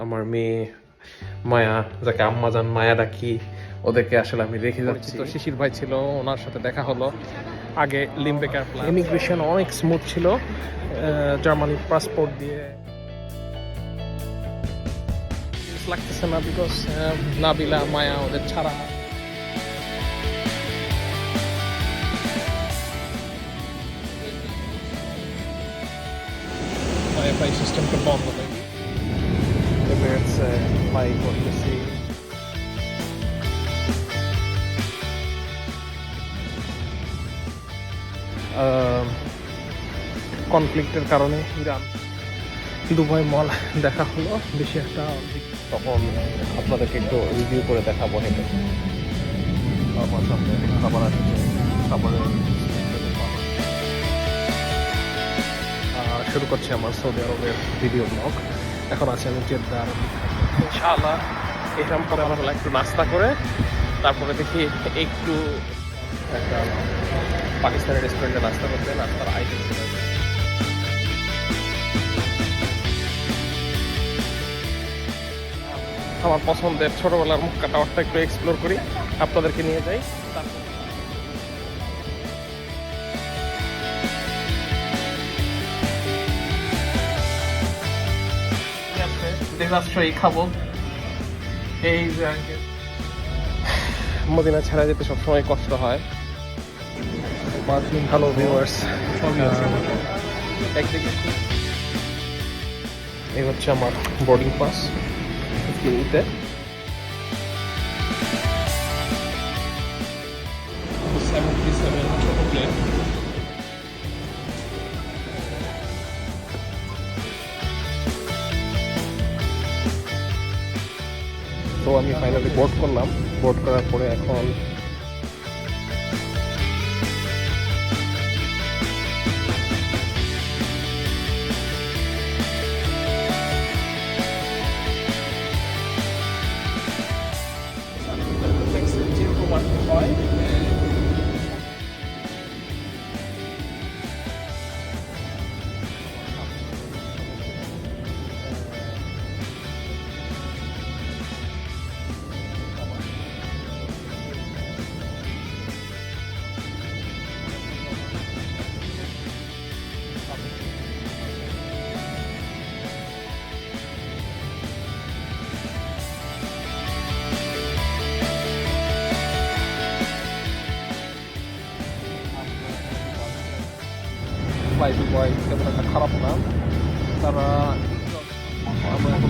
আমার মেয়ে মায়া, যাকে আম্মা জান মায়া ডাকি, ওদেরকে আসলে আমি রেখে যাচ্ছি। তো শিশির ভাই ছিল, ওনার সাথে দেখা হলো। আগে লিমবেকার ইমিগ্রেশন অনেক স্মুথ ছিল, জার্মানি পাসপোর্ট দিয়ে লাগতেছে না, বিকজ নাবিলা মায়া ওদের ছাড়া ওয়াইফাই সিস্টেমটা বন্ধ থাকে। এমিরেটস ফ্লাই করতেছি। কনফ্লিক্টের কারণে ইরান দুবাই মল দেখা হলো, বেশি একটা তখন আপনাদেরকে একটু রিভিউ করে দেখাবো। হেঁটে আমার সামনে খাবার আসছে, খাবারের শুরু করছি আমার সৌদি আরবের ভিডিও ব্লগ। এখন আছে আমি জেদ্দার, ইনশাআল্লাহ এরকম পরে আমার একটু নাস্তা করে তারপরে দেখি একটু একটা পাকিস্তানি রেস্টুরেন্টে নাস্তা করতে, নাস্তার আইটেম আমার পছন্দের ছোটবেলার মুক্কা টাওয়ারটা একটু এক্সপ্লোর করি, আপনাদেরকে নিয়ে যাই। ডিজাস্ট্রই খাবো এই যে মদিনা ছাড়া যেতে সবসময় কষ্ট হয়। হ্যালো ভিউয়ার্স, একদিকে এই হচ্ছে আমার বোর্ডিং পাস কিনতে। ছোট প্লেন, তো আমি ফাইনালি বোর্ড করলাম। বোর্ড করার পরে এখন ফ্লাইট বয় তেমন একটা খারাপ না, তারা আমরা